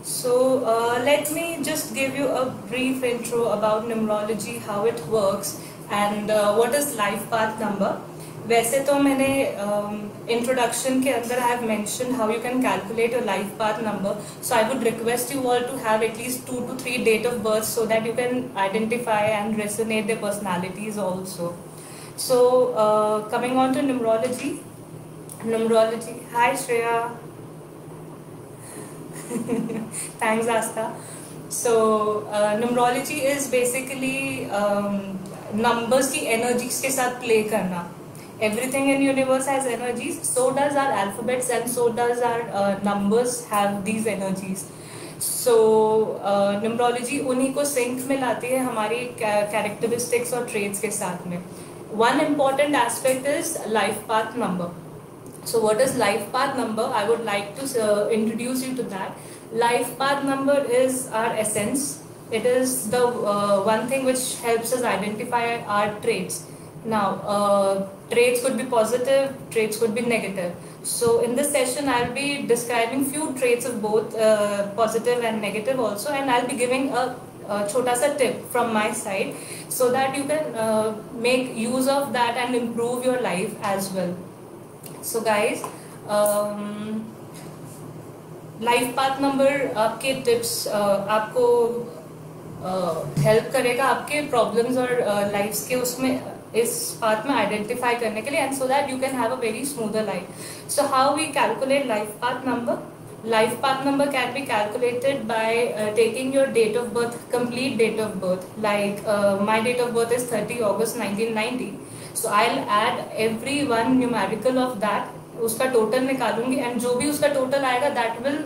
Let me just give you a brief intro about numerology, how it works, and what is life path number. वैसे तो मैंने introduction के अंदर I have mentioned how you can calculate your life path number. So I would request you all to have at least 2 to 3 date of birth so that you can identify and resonate their personalities also. Coming on to numerology. Hi Shreya. Thanks, Asta. Numerology is basically numbers की energies के साथ play करना. Everything in universe has energies. So does our alphabets, and so does our numbers have these energies. Numerology उन्हीं को sync में लाती है हमारी characteristics और traits के साथ में. One important aspect is life path number. So what is life path number? I would like to introduce you to that. Life path number is our essence. It is the one thing which helps us identify our traits. Now, traits could be positive, traits could be negative. So in this session, I'll be describing few traits of both positive and negative also, and I'll be giving a chota sa tip from my side so that you can make use of that and improve your life as well. So guys, life path number आपके tips आपको help करेगा आपके problems और lives के उसमें इस path में identify करने के लिए, and so that you can have a very smoother life. So how we calculate life path number? Life path number can be calculated by taking your date of birth, complete date of birth. Like my date of birth is 30 August 1990. So I'll add every one numerical of that. उसका total निकालूंगी, and जो भी उसका total आएगा, that will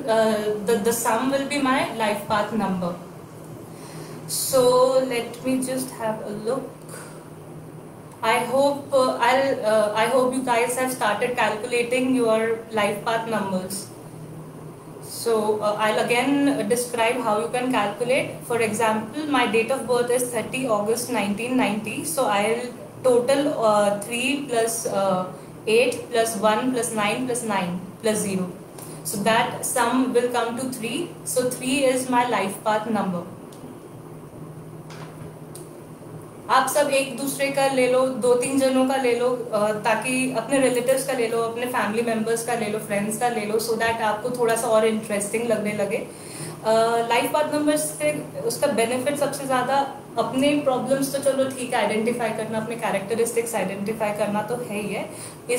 the sum will be my life path number. So let me just have a look. I hope you guys have started calculating your life path numbers. So I'll again describe how you can calculate. For example, my date of birth is 30 August 1990. So I'll total 3 plus 8 plus 1 plus 9 plus 9 plus 0. So that sum will come to 3. So 3 is my life path number. आप सब एक दूसरे का ले लो, 2-3 जनों का ले लो, ताकि अपने रिलेटिव्स का ले लो, अपने फैमिली मेंबर्स का ले लो, फ्रेंड्स का ले लो, सो दैट आपको थोड़ा सा और इंटरेस्टिंग लगने लगे. लाइफ पाथ नंबर से उसका बेनिफिट सबसे ज़्यादा, अपने प्रॉब्लम्स तो चलो ठीक है आइडेंटिफाई करना, अपने कैरेक्टरिस्टिक्स आइडेंटिफाई करना तो है ही है.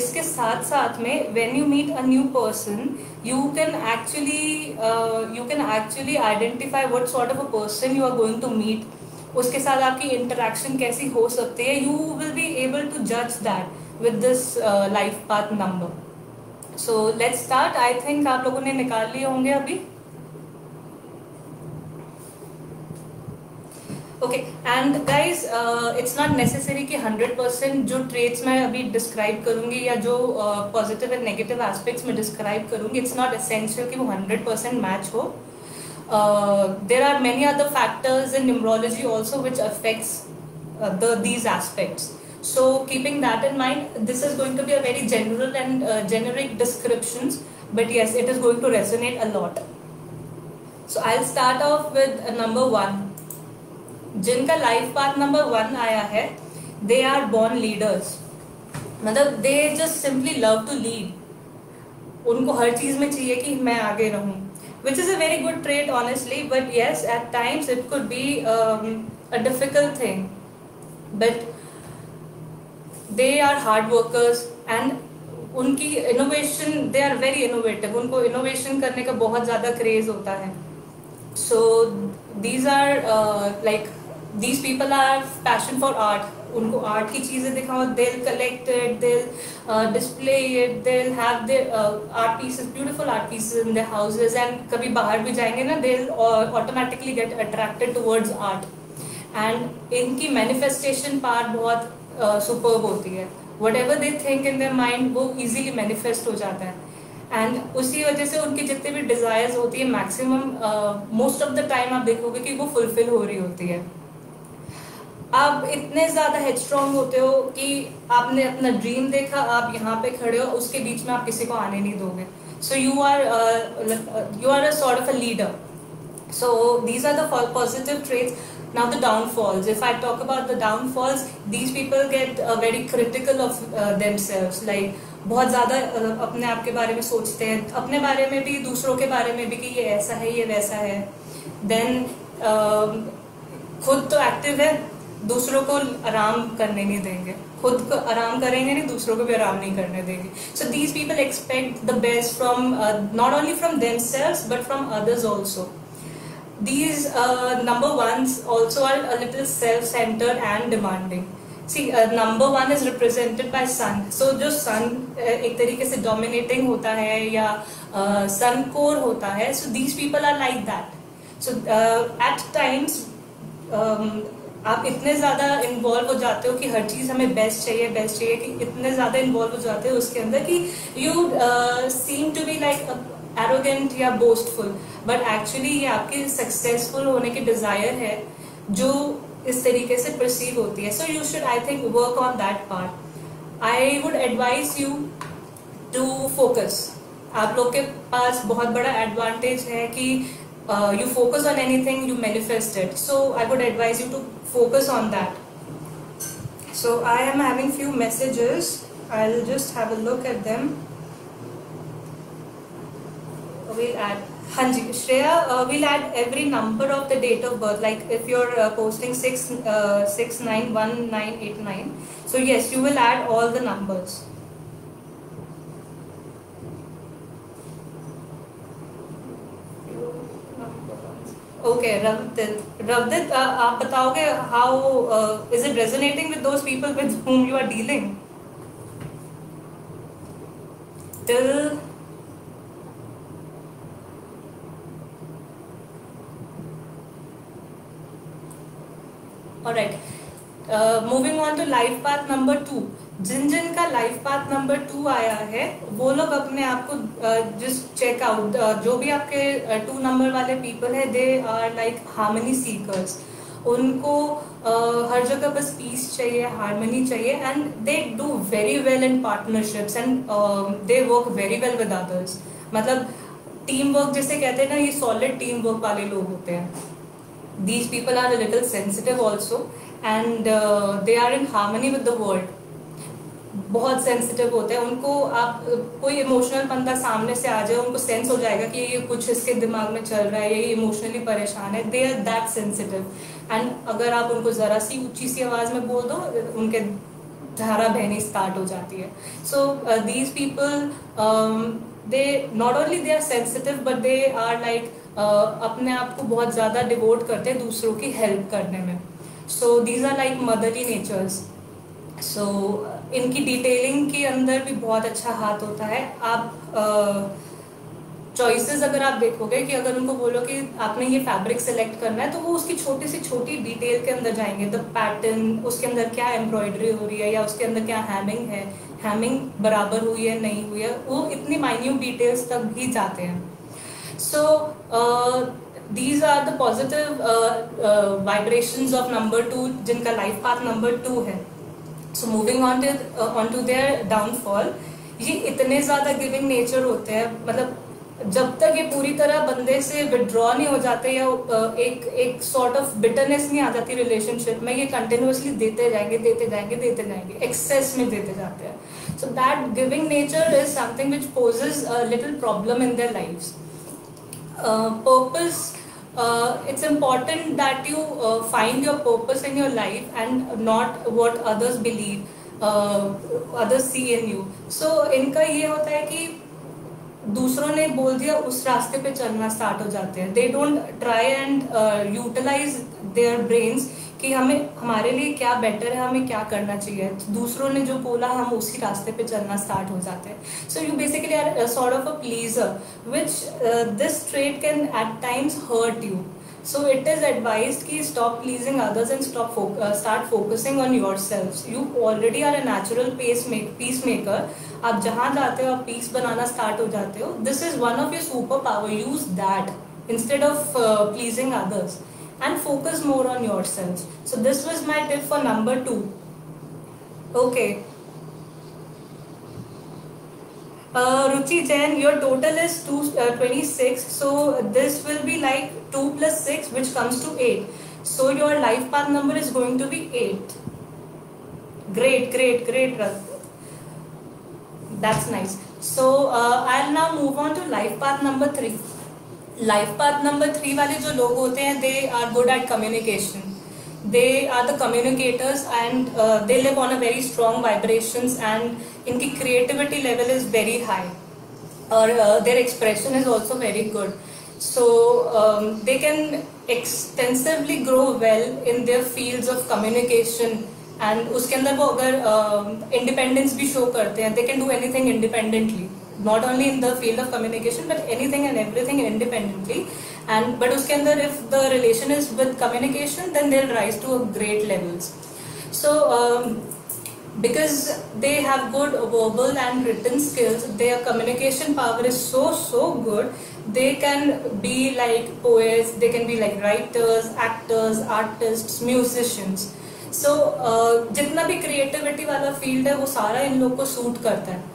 इसके साथ साथ में when you meet a new person, you can actually identify what sort of a person you are going to meet. उसके साथ आपकी इंटरेक्शन कैसी हो सकती है, you will be able to जज that with this life path number. So let's start. I think आप लोगों ने निकाल लिए होंगे अभी. Okay, and guys it's not necessary कि 100% जो ट्रेट्स मैं अभी डिस्क्राइब करूंगी या जो पॉजिटिव एंड नेगेटिव एस्पेक्ट्स में डिस्क्राइब करूंगी, इट्स नॉट एसेंशियल कि वो 100% मैच हो. There are many other factors in numerology also which affects these aspects. So keeping that in mind, this is going to be a very general and generic descriptions, but yes, it is going to resonate a lot. So I'll start off with number 1. जिनका life path number 1 आया है, they are born leaders. मतलब they just simply love to lead. उनको हर चीज में चाहिए कि मैं आगे रहूं, which is a very good trait honestly, but yes, at times it could be a difficult thing, but they are hard workers and उनकी innovation, they are very innovative. उनको innovation करने का बहुत ज़्यादा craze होता है. So these are like these people are passion for art. उनको art की चीजें दिखाओ, they'll collect it, they'll display it, they'll have their art pieces, beautiful art pieces in their houses, and कभी बाहर भी जाएंगे ना, they'll automatically get attracted towards art. And इनकी manifestation part बहुत superb होती है. Whatever they think in their mind, वो easily manifest हो जाता है. And उसी वजह से उनकी जितने भी desires होती है, maximum most of the time आप देखोगे कि वो fulfill हो रही होती है. आप इतने ज्यादा हेडस्ट्रॉन्ग होते हो कि आपने अपना ड्रीम देखा, आप यहाँ पे खड़े हो, उसके बीच में आप किसी को आने नहीं दोगे. So you are a sort of a leader. So these are the positive traits. Now the downfalls. If I talk about the downfalls, these people get very critical of themselves. Like बहुत ज़्यादा अपने आप के बारे में सोचते हैं, अपने बारे में भी, दूसरों के बारे में भी, कि ये ऐसा है, ये वैसा है. Then खुद तो एक्टिव है, दूसरों को आराम करने नहीं देंगे, खुद को आराम करेंगे नहीं, दूसरों को भी आराम नहीं करने देंगे. So these people expect the best from not only from themselves but from others also. These number ones also are a little self-centered and demanding. See, number one is represented by sun. So जो sun एक तरीके से dominating होता है या sun core होता है. So these people are like that. So at times आप इतने ज़्यादा इन्वॉल्व हो जाते हो कि हर चीज़ हमें बेस्ट चाहिए, कि इतने ज़्यादा इन्वॉल्व हो जाते हो उसके अंदर कि you seem to be like arrogant या बोस्टफुल, बट एक्चुअली ये आपकी सक्सेसफुल होने की डिजायर है जो इस तरीके से परसीव होती है. So you should, I think, work on that part. I would advise you to focus. आप लोग के पास बहुत बड़ा एडवांटेज है कि you focus on anything, you manifest it. So I would advise you to focus on that. So I am having few messages. I'll just have a look at them. We'll add. Hanji, Shreya, we'll add every number of the date of birth. Like if you're posting 6691989. So yes, you will add all the numbers. Okay, Ravdit, आप बताओगे how is it resonating with those people with whom you are dealing? Till alright, moving on to life path number 2. जिन का life path number 2 आया है वो लोग अपने आप को जस्ट चेक आउट. जो भी आपके 2 नंबर वाले पीपल है, they are like harmony seekers. उनको हर जगह बस पीस चाहिए, हार्मनी चाहिए, and they do very well in partnerships and they work very well with others. मतलब टीम वर्क जिसे कहते हैं ना, ये सॉलिड टीम वर्क वाले लोग होते हैं. These people are a little sensitive also, and they are in harmony with the world. बहुत सेंसिटिव होते हैं. उनको आप कोई इमोशनल बंदा सामने से आ जाए, उनको सेंस हो जाएगा कि ये कुछ इसके दिमाग में चल रहा है, ये इमोशनली परेशान है. They are that sensitive. And अगर आप उनको जरा सी ऊंची सी आवाज में बोल दो, उनके धारा बहनी स्टार्ट हो जाती है. So these people, they not only they are sensitive but they are like अपने आप को बहुत ज्यादा डिवोट करते हैं दूसरों की हेल्प करने में. So these are like motherly natures. So इनकी डिटेलिंग के अंदर भी बहुत अच्छा हाथ होता है. आप चॉइसेस अगर आप देखोगे कि अगर उनको बोलो कि आपने ये फैब्रिक सेलेक्ट करना है, तो वो उसकी छोटी से छोटी डिटेल के अंदर जाएंगे. द पैटर्न, उसके अंदर क्या एम्ब्रॉयडरी हो रही है, या उसके अंदर क्या हैमिंग है, हैमिंग बराबर हुई है नहीं हुई है, वो इतनी माइन्यूट डिटेल्स तक भी जाते हैं. सो these are the positive vibrations of number 2 जिनका लाइफ पाथ नंबर 2 है. So moving on to their downfall. ये इतने ज्यादा गिविंग नेचर होते हैं, मतलब जब तक ये पूरी तरह बंदे से विड्रॉ नहीं हो जाते या एक सॉर्ट ऑफ बिटरनेस नहीं आ जाती रिलेशनशिप में, ये कंटिन्यूअसली देते जाएंगे, एक्सेस में देते जाते हैं. So that giving nature is something which poses a little problem in their lives. Purpose. It's important that you find your purpose in your life and not what others believe, others see in you. So इनका ये होता है कि दूसरों ने बोल दिया उस रास्ते पे चलना स्टार्ट हो जाते हैं. They don't try and utilize their brains कि हमें हमारे लिए क्या बेटर है, हमें क्या करना चाहिए. दूसरों ने जो बोला हम उसी रास्ते पे चलना स्टार्ट हो जाते हैं. So you basically are sort of a pleaser, which this trait can at times hurt you. So it is advised कि stop pleasing others and start focusing on yourselves. You already are a natural peacemaker. आप जहाँ जाते हो आप piece बनाना start हो जाते हो. This is one of your super power. Use that instead of pleasing others. And focus more on yourselves. So this was my tip for number 2. Okay. Ruchi Jain, your total is 26, so this will be like 2 plus 6, which comes to 8. So your life path number is going to be 8. Great, great, great, that's nice. So I'll now move on to life path number 3. Life path number 3 वाले जो लोग होते हैं, they are good at communication. They are the communicators and they live on a very strong vibrations and इनकी creativity level is very high or their expression is also very good. So they can extensively grow well in their fields of communication and उसके अंदर वो अगर independence भी show करते हैं, they can do anything independently. Not only in the field of communication but anything and everything independently. And but उसके अंदर if the relation is with communication, then they'll rise to a great levels. So because they have good verbal and written skills, their communication power is so good. They can be like poets, they can be like writers, actors, artists, musicians. So जितना भी creativity वाला field है वो सारा इन लोग को suit करता है.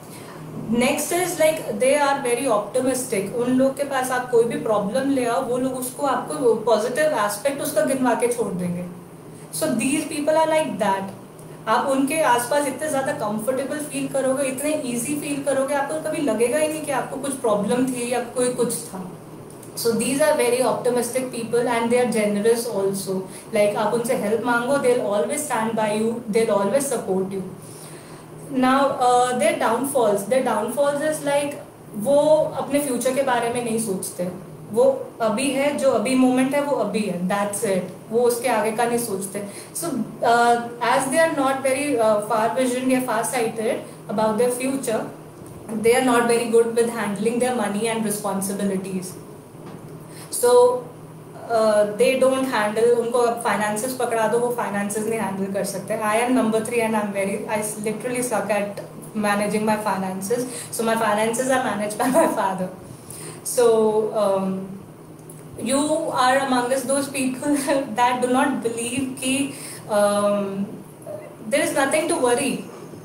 Next is like they are very optimistic. उन लोग के पास आप कोई भी प्रॉब्लम ले आओ, वो लोग उसको आपको पॉजिटिव एस्पेक्ट उसका गिनवा के छोड़ देंगे. So these people are like that. आप उनके आसपास इतने ज्यादा कंफर्टेबल फील करोगे, इतने इजी फील करोगे, आपको कभी लगेगा ही नहीं कि आपको कुछ प्रॉब्लम थी या कोई कुछ था. So these are very optimistic people and they are generous also. Like आप उनसे हेल्प मांगो, they will always stand by you, they will always support you. Now their downfalls is like वो अपने फ्यूचर के बारे में नहीं सोचते. वो अभी है, जो अभी मोमेंट है वो अभी है, दैट्स इट. वो उसके आगे का नहीं सोचते. So as they are not very far vision या far sighted about their future, they are not very good with handling their money and responsibilities. So they don't handle. उनको फाइनेंसेस पकड़ा दो, वो फाइनेंसेस नहीं हैंडल कर सकते. I am number 3 and I literally suck at managing my finances. So my finances are managed by my father. So you are amongst those people that do not believe कि there is nothing to worry.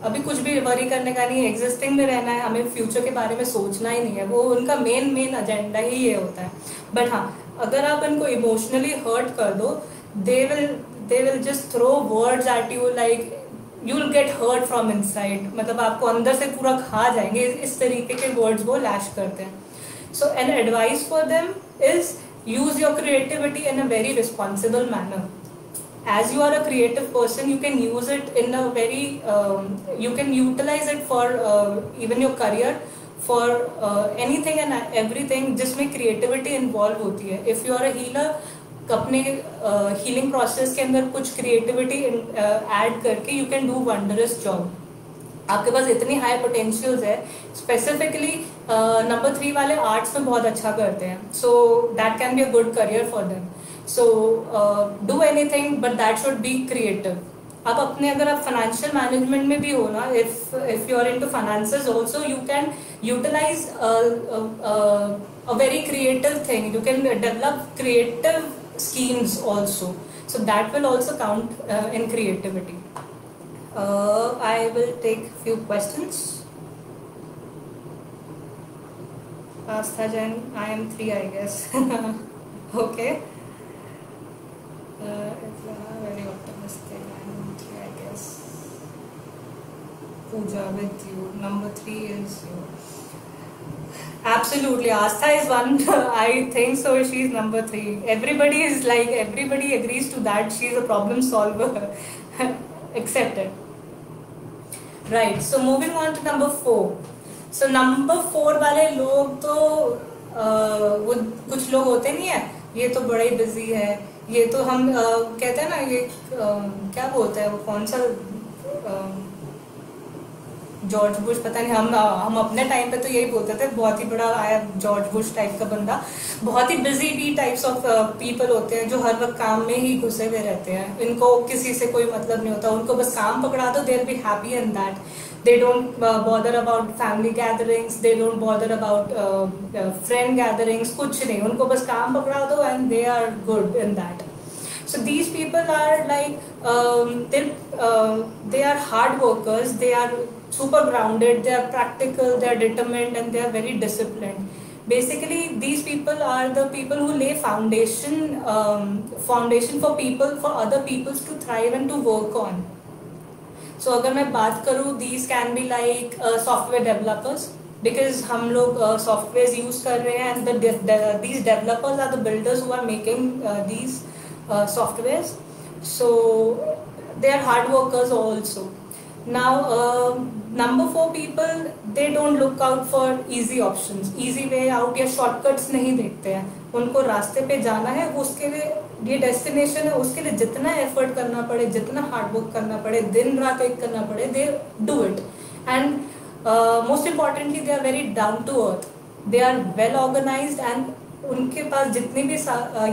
अभी कुछ भी worry करने का नहीं है, existing में रहना है, हमें फ्यूचर के बारे में सोचना ही नहीं है. वो उनका मेन एजेंडा ही ये होता है. बट हाँ, अगर आप उनको इमोशनली हर्ट कर दो, they will just throw words at you like you will get hurt from inside. मतलब आपको अंदर से पूरा खा जाएंगे. इस तरीके के वर्ड्स वो लैश करते हैं. So an advice for them is use your creativity in a very responsible manner. As you are a creative person, you can use it in a very you can utilize it for even your career, for anything and everything जिसमें creativity involve होती है. If you are a healer, अपने healing process के अंदर कुछ creativity add करके you can do wondrous job. आपके पास इतनी हाई पोटेंशियल्स है. स्पेसिफिकली नंबर 3 वाले आर्ट्स में बहुत अच्छा करते हैं. So that can be a good career for them. So do anything but that should be creative. आप अपने, अगर आप फाइनेंशियल मैनेजमेंट में भी हो ना, if you are into finances also, you can utilize a very creative thing. You can develop creative schemes also. So that will also count in creativity. I will take few questions. Astha Jain, I am 3, I guess. Okay. It's very optimistic. I am 3, I guess. Pooja with you. Number 3 is you. Absolutely, Astha is one. I think so. She's number 3. Everybody agrees to that. She's a problem solver. Accepted. Right. So moving on to number 4. So number 4 वाले लोग तो वो कुछ लोग होते नहीं है, ये तो बड़े ही बिजी है, ये तो हम कहते हैं ना, ये क्या बोलते हैं, वो कौन सा जॉर्ज बुश, पता नहीं, हम अपने टाइम पे तो यही बोलते थे, बहुत ही बड़ा आया जॉर्ज बुश टाइप का बंदा. बहुत ही busy bee types of people होते हैं जो हर वक्त काम में ही घुसे हुए रहते हैं. इनको किसी से कोई मतलब नहीं होता. उनको बस काम पकड़ा दो, they will be happy in that. They don't bother about family gatherings. They don't bother about friend gatherings. कुछ नहीं, उनको बस काम पकड़ा दो and they are good in that. So these people are like they are hard workers. They are super grounded, they are practical, they are determined, and they are very disciplined. Basically, these people are the people who lay foundation for people, for other peoples to thrive and to work on. So अगर मैं बात करूँ, these can be like software developers, because हम लोग softwares use कर रहे हैं, and these developers are the builders who are making these softwares. So they are hard workers also. Now number 4 people, they don't look out for easy options, easy way out या shortcuts नहीं देखते हैं. उनको रास्ते पे जाना है, उसके लिए ये डेस्टिनेशन है, उसके लिए जितना एफर्ट करना पड़े, जितना हार्ड वर्क करना पड़े, दिन रात एक करना पड़े, they do it. And most importantly, they are very down to earth, they are well organized, and उनके पास जितने भी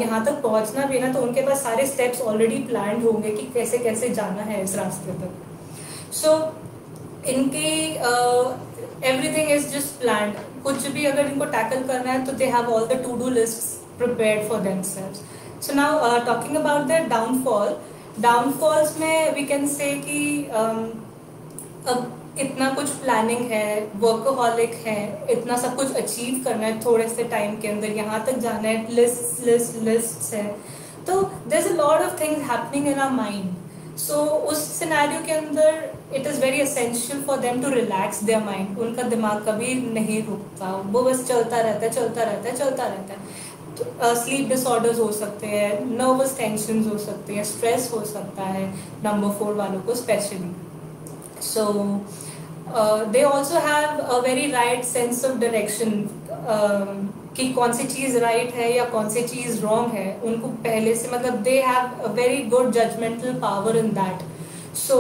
यहाँ तक पहुँचना भी ना, तो उनके पास सारे स्टेप्स ऑलरेडी प्लान्ड होंगे कि कैसे कैसे जाना है इस रास्ते तक. सो इनकी एवरीथिंग इज जस्ट प्लान्ड. कुछ भी अगर इनको टैकल करना है तो they have all the two do lists prepared for themselves. So now talking about their downfalls में we can say कि अब इतना कुछ प्लानिंग है, वर्कहोलिक है, इतना सब कुछ अचीव करना है थोड़े से टाइम के अंदर, यहाँ तक जाना है, लिस्ट्स है, तो there's a lot of things happening in our mind. So उस सिनेरियो के अंदर it is very essential for them to relax their mind. उनका दिमाग कभी नहीं रुकता, वो बस चलता रहता है. स्लीप डिसऑर्डर्स हो सकते हैं, नर्वस टेंशन हो सकते हैं, स्ट्रेस हो सकता है नंबर 4 वालों को specially. So they also have a very right sense of direction, कि कौन सी चीज़ राइट है या कौन सी चीज़ रॉन्ग है, उनको पहले से मतलब they have a very good judgmental power in that. So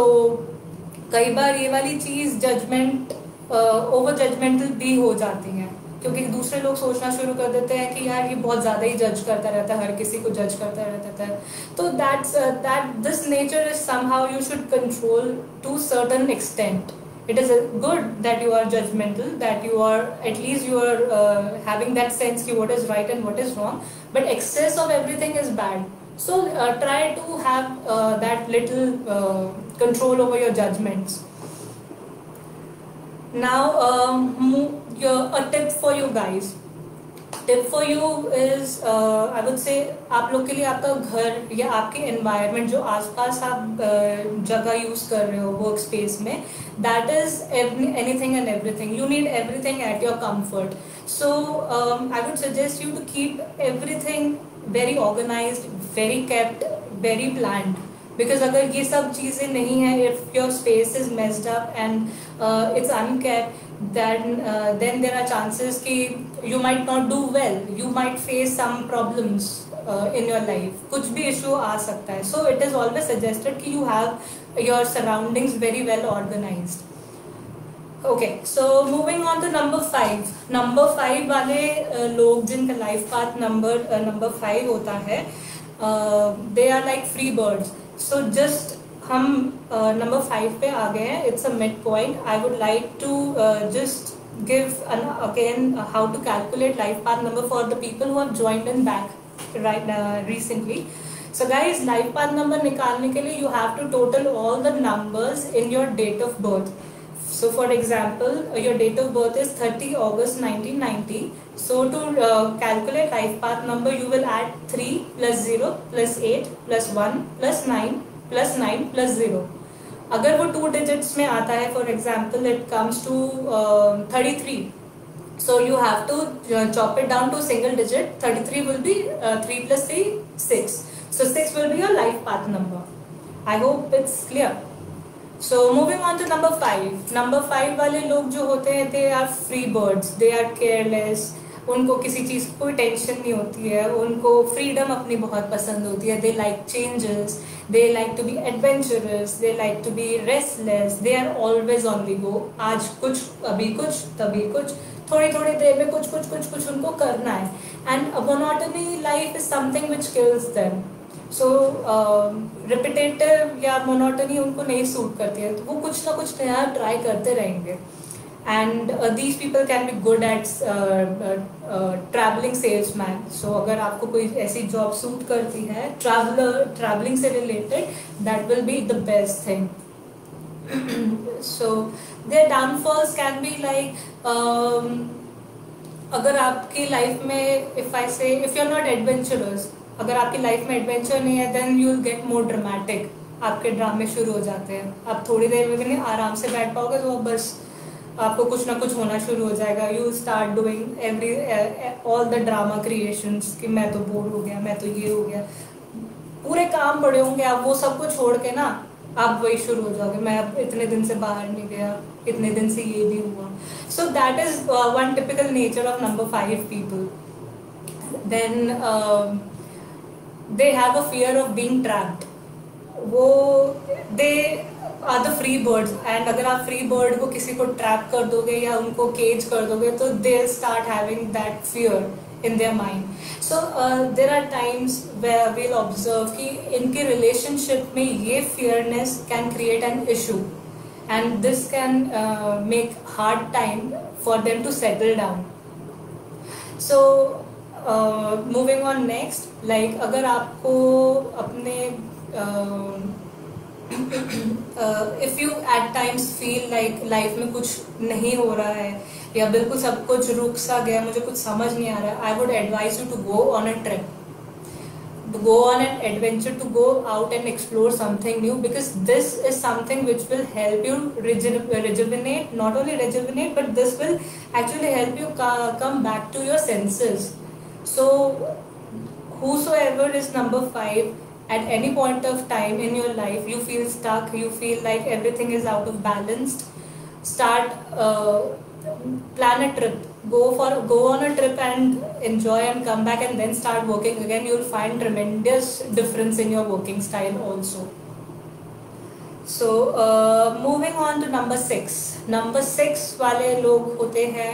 कई बार ये वाली चीज़ जजमेंट ओवर जजमेंटल भी हो जाती हैं, क्योंकि दूसरे लोग सोचना शुरू कर देते हैं कि यार ये बहुत ज़्यादा ही जज करता रहता है, हर किसी को जज करता रहता है. तो that this nature is somehow you should control to certain extent. It is good that you are judgmental, that you are at least you are having that sense कि what is right and what is wrong, but excess of everything is bad. So try to have that little control over your judgments. Now a tip for you guys. Tip for you is I would say आप लोग के लिए आपका घर या आपके environment जो आसपास आप जगह यूज कर रहे हो वर्क स्पेस में, that is anything and everything. You need everything at your comfort. So I would suggest you to keep everything very organized, very kept, very planned. Because अगर ये सब चीज़ें नहीं है, if your space is messed up and it's unkept, then there are chances कि you might not do well, you might face some problems in your life, कुछ भी issue आ सकता है. So it is always suggested कि you have your surroundings very well organized. Okay, so moving on to number 5. Number 5 वाले लोग जिनका life path number 5 होता है, they are like free birds. So just हम नंबर 5 पे आ गए हैं. It's a mid point. I would like to just give again how to calculate life path number for the people who have joined in back right recently. So guys, life path number निकालने के लिए you have to total all the numbers in your date of birth. So for example, your date of birth is 30 August 1990. So to calculate life path number, you will add 3 plus 0 plus 8 plus 1 plus 9 plus 9 plus 0. अगर वो 2 digits में आता है, for example, it comes to 33. So you have to chop it down to single digit. 33 will be 3 plus 3, 6. So 6 will be your life path number. I hope it's clear. So moving on to number 5. Number 5 वाले लोग जो होते हैं, they are free birds, they are careless. उनको किसी चीज़ की कोई tension नहीं होती है, उनको फ्रीडम अपनी बहुत पसंद होती है. They like changes, they like to be adventurous, they like to be restless, they are always on the go. आज कुछ, अभी कुछ, तभी कुछ, थोड़ी थोड़ी देर में कुछ उनको करना है. And a monotony life is something which kills them. So repetitive या मोनोटनी उनको नहीं सूट करती है, तो वो कुछ ना कुछ नया ट्राई करते रहेंगे. And these people can be good at travelling salesman. So अगर आपको कोई ऐसी जॉब सूट करती है ट्रैवलिंग से related, that will be the best thing. So their downfalls can be like, अगर आपकी लाइफ में, if I say, if you are not adventurous, अगर आपकी लाइफ में एडवेंचर नहीं है, then you will get more dramatic, आपके ड्रामे शुरू हो जाते हैं। आप थोड़ी देर में नहीं आराम से बैठ पाओगे, तो बस आपको कुछ ना कुछ होना शुरू हो जाएगा। You start doing every all the drama creations कि मैं तो बोर हो गया, मैं तो ये हो गया, पूरे काम पड़े होंगे, आप वो सब कुछ छोड़ के ना आप वही शुरू हो जाओगे, मैं अब इतने दिन से बाहर नहीं गया, इतने दिन से ये भी हुआ। So that is one typical nature of number 5 people. Then they have a fear of being trapped. वो they are the free birds, and अगर आप फ्री बर्ड को किसी को ट्रैप कर दोगे या उनको केज कर दोगे, तो they start having that fear in their mind. So there are times where we'll observe कि इनके relationship में ये fearness can create an issue, and this can make hard time for them to settle down. So moving on next, like अगर आपको अपने if you at times feel like life में कुछ नहीं हो रहा है या बिल्कुल सब कुछ रुक सा गया, मुझे कुछ समझ नहीं आ रहा है, I would advise you to go on a trip, to go on an adventure, to go out and explore something new, because this is something which will help you rejuvenate, not only rejuvenate, but this will actually help you come back to your senses. So whosoever is number 5, at any point of time in your life you feel stuck, you feel like everything is out of balance, start plan a trip, go on a trip and enjoy and come back and then start working again. You'll find tremendous difference in your working style also. So moving on to number 6. Number 6 वाले लोग होते हैं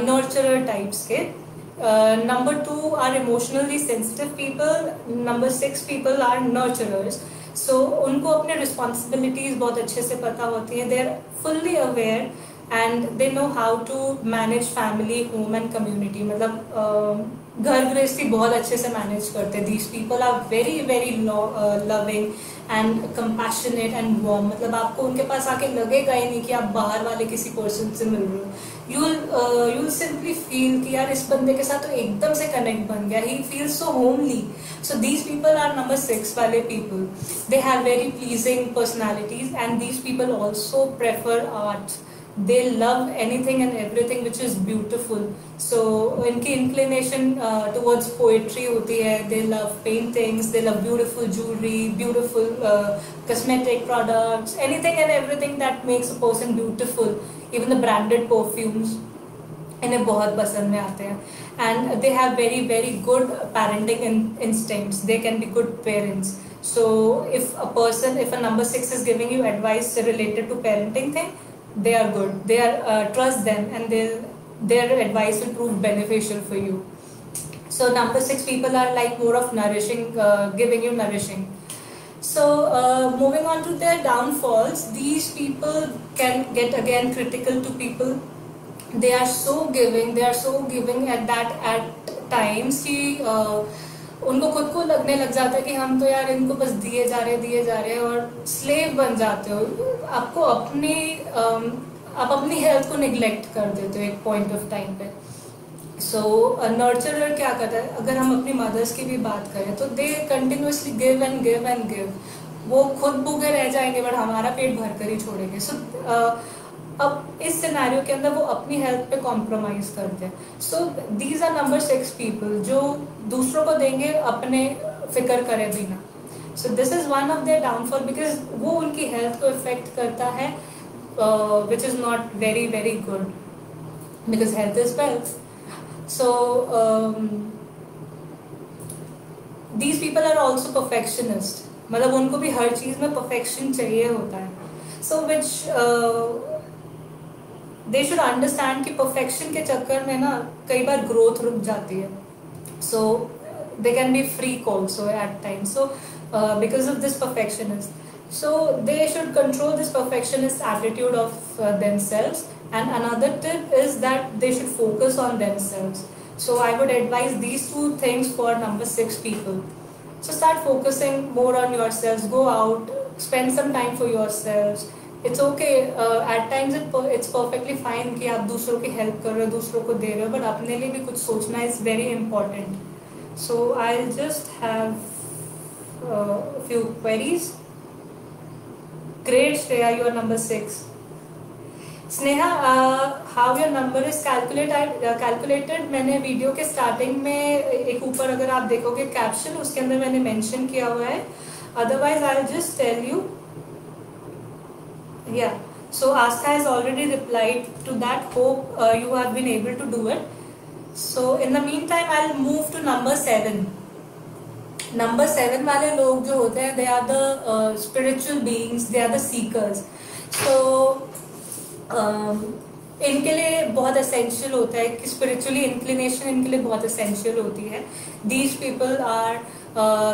nurturer types के. Number 2 are emotionally sensitive people. Number 6 people are nurturers. So उनको अपने responsibilities बहुत अच्छे से पता होती हैं. They are fully aware and they know how to manage family, home and community. मतलब घर गृहस्थी बहुत अच्छे से मैनेज करते हैं. These people are very very loving and compassionate and warm. मतलब आपको उनके पास आके लगेगा ही नहीं कि आप बाहर वाले किसी पर्सन से मिल रहे हो. You'll simply feel कि यार इस बंदे के साथ तो एकदम से कनेक्ट बन गया. He feels so homely. So these people are number 6 वाले people. They have very pleasing personalities and these people also prefer art. They love anything and everything which is beautiful. So इनकी inclination towards poetry होती है. They love paintings. They love beautiful jewelry, beautiful cosmetic products, anything and everything that makes a person beautiful. Even the branded perfumes इन्हें बहुत पसंद में आते हैं. And they have very very good parenting instincts. They can be good parents. So if a number 6 is giving you advice related to parenting thing, they are good. They are trust them and their advice will prove beneficial for you. So number 6 people are like more of nourishing, giving you nourishing. So moving on to their downfalls, these people can get again critical to people. They are so giving at times कि उनको खुद को लगने लग जाता है कि हम तो यार इनको बस दिए जा रहे हैं और स्लेव बन जाते हो. आपको आप अपनी हेल्थ को निगलेक्ट कर देते हो एक पॉइंट ऑफ टाइम पे. सो नर्चरर क्या करता है, अगर हम अपनी मदर्स की भी बात करें तो they continuously give and give and give. वो खुद भूखे रह जाएंगे बट हमारा पेट भर कर ही छोड़ेंगे. सो अब इस सिनेरियो के अंदर वो अपनी हेल्थ पे कॉम्प्रोमाइज करते हैं. So these are number 6 people जो दूसरों को देंगे अपने फिक्र करे बिना. So this is one of their downfall because वो उनकी हेल्थ को इफेक्ट करता है, which is not very very good because health is wealth. So these people are also perfectionist. मतलब उनको भी हर चीज में परफेक्शन चाहिए होता है. सो विच दे शुड अंडरस्टैंड कि परफेक्शन के चक्कर में ना कई बार ग्रोथ रुक जाती है. So they can be freak also at time. So because of this perfectionist, so they should control this perfectionist attitude of themselves. And another tip is that they should focus on themselves. So I would advise these two things for number 6 people. So start focusing more on yourselves. Go out, spend some time for yourselves, it's okay, at times it's perfectly fine कि आप दूसरों की help कर रहे हो, दूसरों को दे रहे हो, बट अपने लिए भी कुछ सोचना is very important. So I just have few queries. Great Shreya, you are number 6. Sneha, how your number is calculated, मैंने वीडियो के स्टार्टिंग में एक ऊपर अगर आप देखोगे कैप्शन, उसके अंदर मैंने मेंशन किया हुआ है. Otherwise I will just tell you. Yeah, so Astha has already replied to that. Hope you have been able to do it. So in the meantime, I'll move to number 7. Number 7 वाले लोग जो होते हैं, they are the spiritual beings, they are the seekers. So इनके लिए बहुत essential होता है कि spiritually inclination इनके लिए बहुत essential होती है. These people are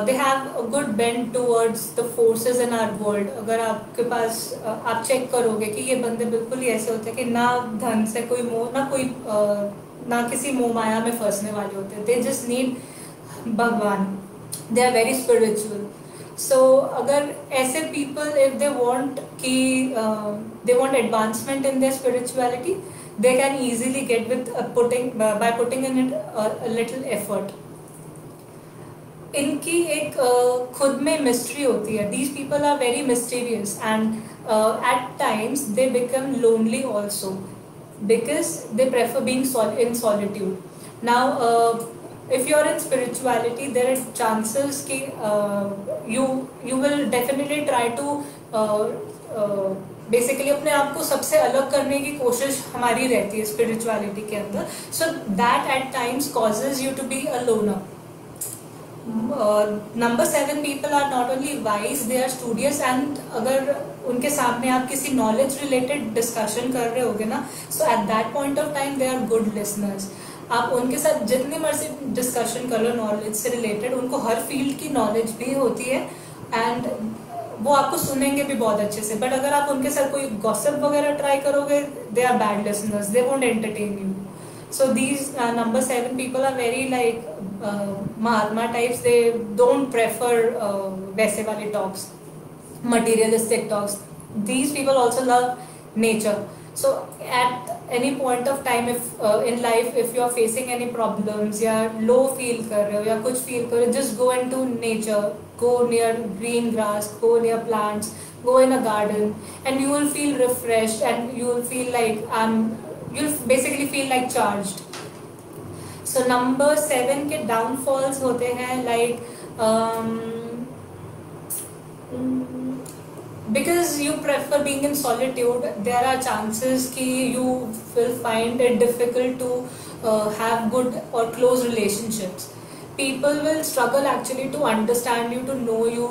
they have a good bend towards the forces in our world. अगर आपके पास आप चेक करोगे कि ये बंदे बिल्कुल ही ऐसे होते हैं कि ना धन से कोई मोह, ना कोई ना किसी मोह माया में फंसने वाले होते हैं. They just need भगवान. They are very spiritual. So अगर ऐसे people, if they want कि they want advancement in their spirituality, they can easily get with by putting in it a little effort. इनकी एक खुद में मिस्ट्री होती है. These people are very mysterious and at times they become lonely also because they prefer being in solitude. Now if you are in spirituality, there are chances कि you will definitely try to basically अपने आप को सबसे अलग करने की कोशिश हमारी रहती है स्पिरिचुअलिटी के अंदर. So that at times causes you to be a loner. Number 7 people are not only wise, they are studious. And अगर उनके सामने आप किसी knowledge related discussion कर रहे होगे ना, so at that point of time they are good listeners. आप उनके साथ जितनी मर्जी डिस्कशन कर लो नॉलेज से रिलेटेड, उनको हर फील्ड की नॉलेज भी होती है एंड वो आपको सुनेंगे भी बहुत अच्छे से. बट अगर आप उनके साथ कोई गॉसिप वगैरह ट्राई करोगे, they are bad listeners, they won't entertain you. So these number 7 people are very like Mahatma types. They don't prefer वैसे वाले talks, materialistic talks. These people also love nature. So at any point of time, if in life, if you are facing any problems या low feel कर रहे हो या कुछ feel कर रहे हो, just go into nature. Go near green grass, go near plants, go in a garden, and you will feel refreshed and you will feel like you'll basically feel like charged. So number 7 के downfalls होते हैं like because you prefer being in solitude, there are chances कि you will find it difficult to have good or close relationships. People will struggle actually to understand you, to know you,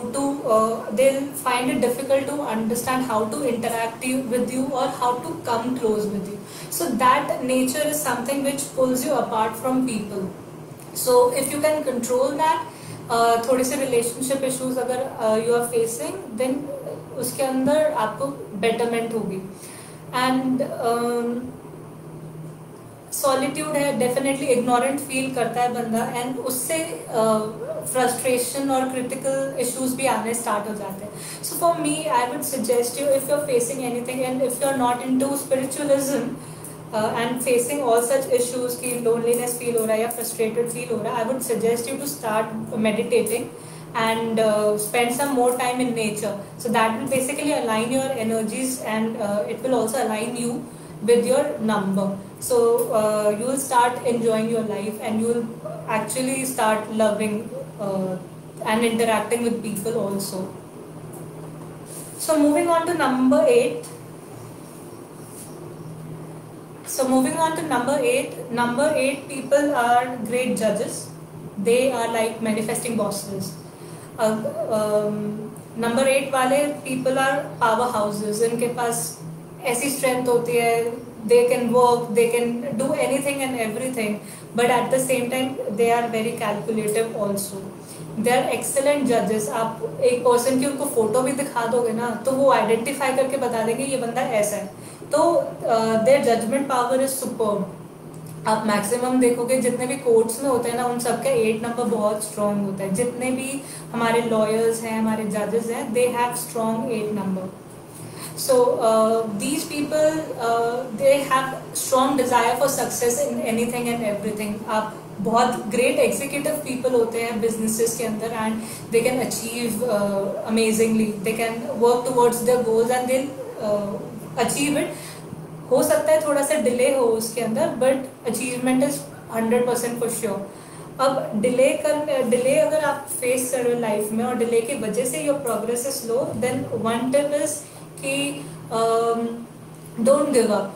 they'll find it difficult to understand how to interact with you or how to come close with you. So that nature is something which pulls you apart from people. So if you can control that, थोड़े से relationship issues अगर you are facing, then उसके अंदर आपको betterment होगी. And solitude है, definitely ignorant feel करता है बंदा एंड उससे फ्रस्ट्रेशन और क्रिटिकल इश्यूज भी आने स्टार्ट हो जाते हैं. So for me I would suggest you, if you are facing anything and if you are not into spiritualism and facing all such issues की लोनलीनेस फील हो रहा है या फ्रस्ट्रेटेड फील हो रहा है, I would suggest you to start meditating and spend some more time in nature. So that will basically align your energies and it will also align you with your number. So you will start enjoying your life and you will actually start loving and interacting with people also. So moving on to number 8. Number 8 people are great judges. They are like manifesting bosses. Number 8 वाले people are power houses. इनके पास ऐसी strength होती है, they can work, they can do anything and everything, but at the same time they are very calculative also. They are excellent judges. आप एक person की उनको photo भी दिखा दोगे ना, तो वो आइडेंटिफाई करके बता देंगे ये बंदा ऐसा है. तो their judgment power is superb. आप मैक्सिमम देखोगे जितने भी कोर्ट्स में होते हैं ना, उन सबका 8 नंबर बहुत स्ट्रॉन्ग होता है. जितने भी हमारे लॉयर्स हैं, हमारे जजेस हैं, they have strong 8 number. So these people they have strong desire for success in anything and everything. आप बहुत ग्रेट एग्जीक्यूटिव पीपल होते हैं बिजनेसेस के अंदर and they can achieve amazingly, they can work towards their goals and they achieve it. हो सकता है थोड़ा सा डिले हो उसके अंदर, but achievement is 100% for sure. अब डिले अगर आप फेस कर रहे हो लाइफ में और डिले की वजह से your progress is slow, then one tip is कि don't give up.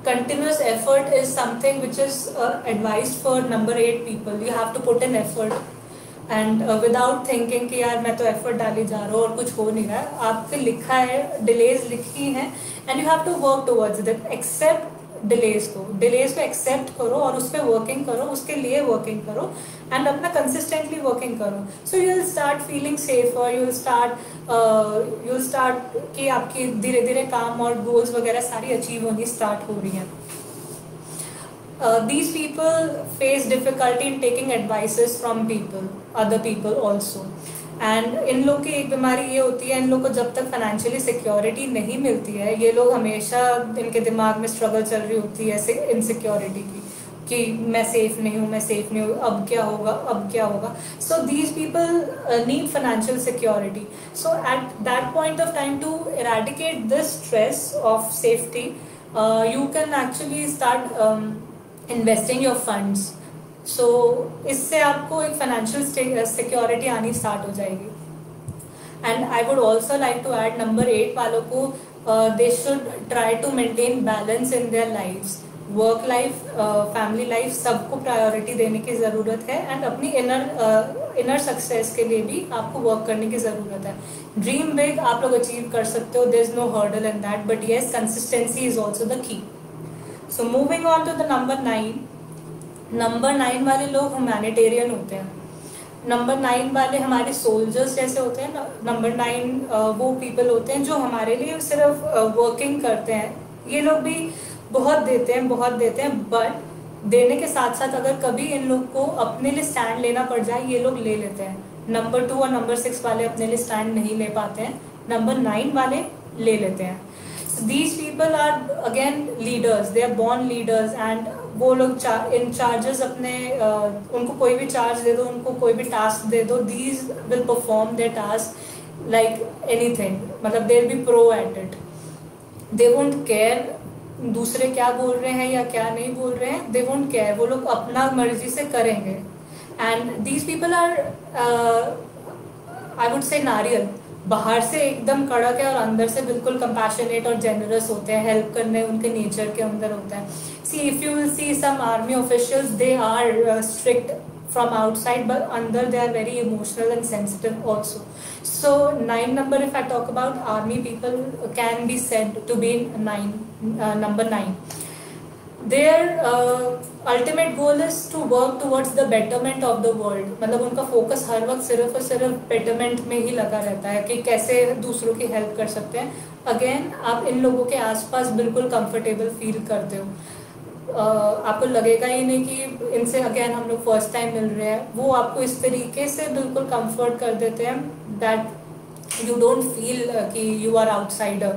Continuous effort is something which is advised for number 8 people. You have to put in effort and without thinking कि यार मैं तो effort डाली जा रहा हूँ और कुछ हो नहीं रहा है. आपके लिखा है, delays लिखी हैं and you have to work towards it. Accept delays को accept करो और उस पर working करो, उसके लिए working करो and अपना consistently working करो. So you will start feeling safer, you will start कि आपकी धीरे धीरे काम और goals वगैरह सारी achieve होनी start हो रही हैं. These people face difficulty in taking advices from other people also. And in लोग की एक बीमारी ये होती है, इन लोग को जब तक फाइनेंशियली सिक्योरिटी नहीं मिलती है, ये लोग हमेशा इनके दिमाग में स्ट्रगल चल रही होती है इनसिक्योरिटी की कि मैं सेफ नहीं हूँ, अब क्या होगा. So these people need financial security. So at that point of time to eradicate this stress of safety, you can actually start investing your funds. So इससे आपको एक फाइनेंशियल सिक्योरिटी आनी स्टार्ट हो जाएगी. And I would also like to add number 8 वालों को they should try to maintain balance in their lifes. Work life, family life, सबको priority देने की ज़रूरत है एंड अपनी इनर सक्सेस के लिए भी आपको वर्क करने की ज़रूरत है. ड्रीम बिग आप लोग अचीव कर सकते हो, there is no hurdle in that, but yes consistency is also the key. So moving on to the number 9. Number 9 वाले लोग ह्यूमैनिटेरियन होते हैं. नंबर 9 वाले हमारे सोल्जर्स जैसे होते हैं. नंबर 9 वो पीपल होते हैं जो हमारे लिए सिर्फ वर्किंग करते हैं. ये लोग भी बहुत देते हैं, बट देने के साथ साथ अगर कभी इन लोग को अपने लिए स्टैंड लेना पड़ जाए, ये लोग ले लेते हैं. नंबर 2 और नंबर 6 वाले अपने लिए स्टैंड नहीं ले पाते हैं, नंबर 9 वाले ले लेते हैं. These people are again leaders, they are born leaders and वो लोग इन चार्जेस अपने उनको कोई भी चार्ज दे दो, उनको कोई भी टास्क दे दो, these will perform their task like anything. मतलब they will be pro at it. They won't care दूसरे क्या बोल रहे हैं या क्या नहीं बोल रहे हैं, they won't care. वो लोग अपना मर्जी से करेंगे. And these people are I would say नारियल. बाहर से एकदम कड़क है और अंदर से बिल्कुल कंपैशनेट और जेनरस होते हैं, हेल्प करने उनके नेचर के अंदर होता है. See if you will see some army officials, they are strict from outside, but under they are very emotional and sensitive also. So 9 number, if I talk about army people, can be said to be number 9. Their ultimate goal is to work towards the betterment of the world. मतलब उनका focus हर वक्त सिर्फ और सिर्फ betterment में ही लगा रहता है कि कैसे दूसरों की हेल्प कर सकते हैं. अगेन आप इन लोगों के आसपास बिल्कुल कंफर्टेबल फील करते हो. आपको लगेगा ही नहीं कि इनसे अगेन हम लोग फर्स्ट टाइम मिल रहे हैं. वो आपको इस तरीके से बिल्कुल कंफर्ट कर देते हैं दैट यू डोंट फील कि you are outsider.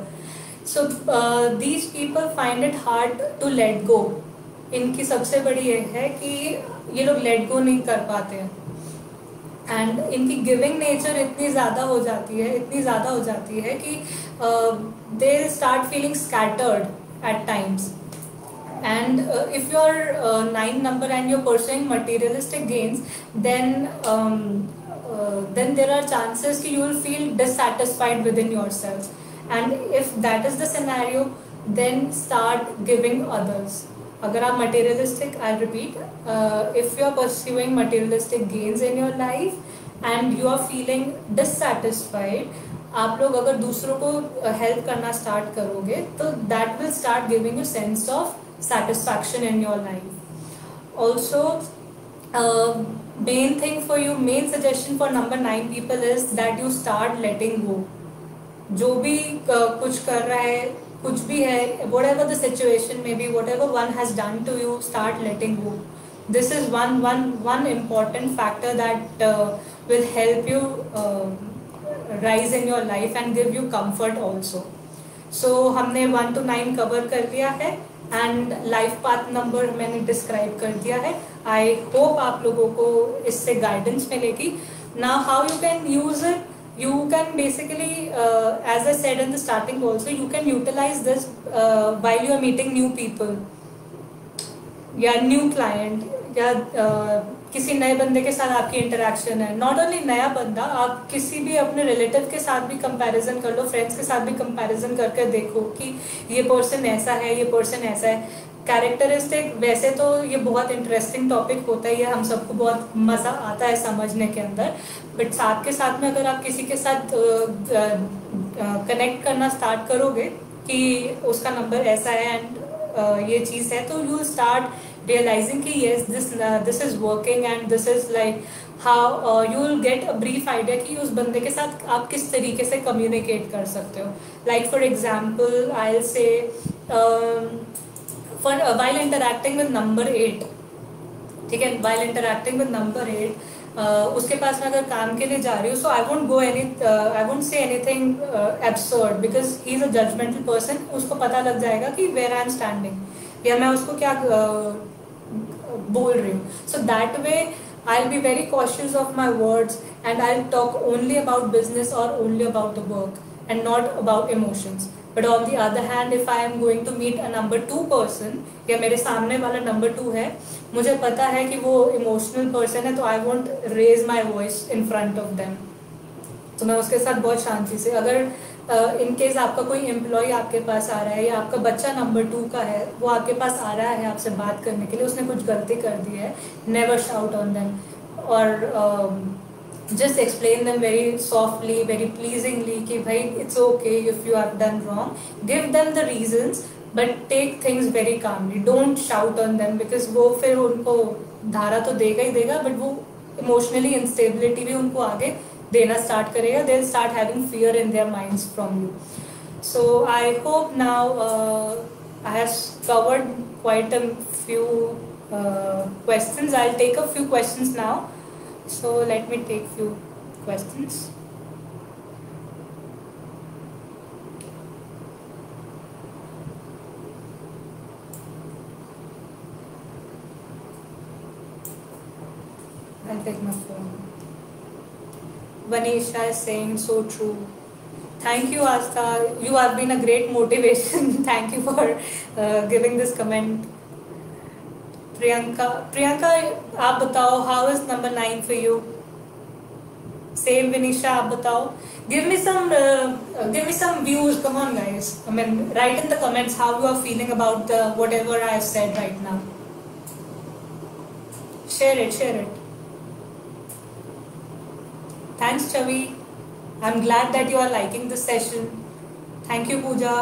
So these people find it hard to let go. इनकी सबसे बड़ी ये है कि ये लोग लेट गो नहीं कर पाते हैं. एंड इनकी गिविंग नेचर इतनी ज़्यादा हो जाती है कि they start feeling scattered at times. And if you're 9 number and you're pursuing materialistic gains, then there are chances that you will feel dissatisfied within yourself. And if that is the scenario, then start giving others. अगर आप materialistic, I repeat, if you are pursuing materialistic gains in your life and you are feeling dissatisfied, आप लोग अगर दूसरों को help करना start करोगे तो that will start giving you sense of satisfaction in your life. Also, main suggestion for number 9 people is that you start letting go. जो भी कुछ कर रहा है, कुछ भी है, whatever the situation may be, whatever one has done to you, start letting go. This is one important factor that will help you rise in your life and give you comfort also. सो हमने 1 to 9 cover कर लिया है and life path number मैंने describe कर दिया है. I hope आप लोगों को इससे गाइडेंस मिलेगी. Now how you can use it. You can basically, as I said in the starting also, you can utilize this while you are meeting new people या न्यू क्लाइंट या किसी नए बंदे के साथ आपकी इंटरेक्शन है. नॉट ओनली नया बंदा, आप किसी भी अपने रिलेटिव के साथ भी कंपैरिजन कर लो, फ्रेंड्स के साथ भी कंपैरिजन करके देखो कि ये पर्सन ऐसा है, ये पर्सन ऐसा है. कैरेक्टरिस्टिक वैसे तो ये बहुत इंटरेस्टिंग टॉपिक होता है, ये हम सबको बहुत मज़ा आता है समझने के अंदर. बट साथ के साथ में अगर आप किसी के साथ कनेक्ट करना स्टार्ट करोगे कि उसका नंबर ऐसा है एंड ये चीज़ है, तो यू विल स्टार्ट रियलाइजिंग कि yes this is working and this is like how you will get a brief idea कि उस बंदे के साथ आप किस तरीके से कम्युनिकेट कर सकते हो. Like for example I will say for while interacting with number 8, ठीक है, while interacting with number 8, उसके पास में अगर काम के लिए जा रही हूँ, so I won't say anything absurd because he is a judgmental person. उसको पता लग जाएगा कि where I am standing या मैं उसको क्या बोल रही हूँ. So that way I'll be very cautious of my words and I'll talk only about business or only about the work and not about emotions. But on the other hand, if I am going to meet a number 2 person या मेरे सामने वाला number 2 है, मुझे पता है कि वो इमोशनल पर्सन है, तो I won't raise my voice in front of them. तो मैं उसके साथ बहुत शांति से, अगर इन केस आपका कोई एम्प्लॉय आपके पास आ रहा है या आपका बच्चा नंबर 2 का है, वो आपके पास आ रहा है आपसे बात करने के लिए, उसने कुछ गलती कर दी है, नेवर शाउट ऑन देम और just explain them very softly, very pleasingly कि भाई it's okay if you have done wrong. Give them the reasons, but take things very calmly. Don't shout on them because वो फिर उनको धारा तो देगा ही देगा, but वो emotionally instability भी उनको आगे देना start करेगा. They'll start having fear in their minds from you. So I hope now I have covered quite a few questions. I'll take a few questions now. So let me take few questions. I'll take my phone. Vanisha is saying so true. Thank you, Astha. You have been a great motivation. Thank you for giving this comment. Priyanka आप बताओ, how is number 9 for you. Same Vinisha, आप बताओ. Give me some views. Come on guys, I mean write in the comments how you are feeling about whatever I have said right now. Share it. Thanks Chhavi. I am glad that you are liking this session. Thank you Pooja.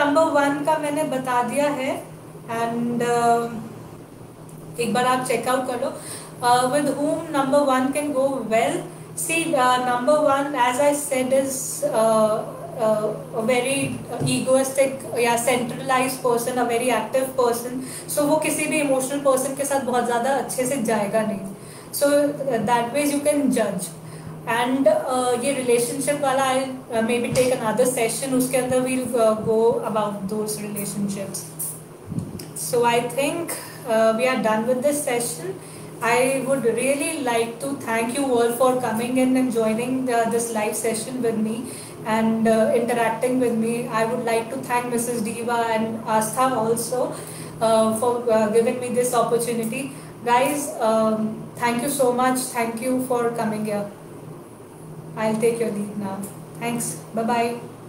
Number 1 का मैंने बता दिया है and एक बार आप check out कर लो. With whom number 1 can go well. See, number 1, as I said, is a very egoistic या centralized person, a very active person. So वो किसी भी emotional person के साथ बहुत ज़्यादा अच्छे से जाएगा नहीं. So that ways you can judge. And ये relationship वाला I'll maybe take another session. उसके अंदर we'll go about those relationships. So I think we are done with this session. I would really like to thank you all for coming in and joining this live session with me and interacting with me. I would like to thank Mrs. Diva and Astha also for giving me this opportunity. Guys, thank you so much. Thank you for coming here. I'll take your leave now. Thanks. Bye-bye.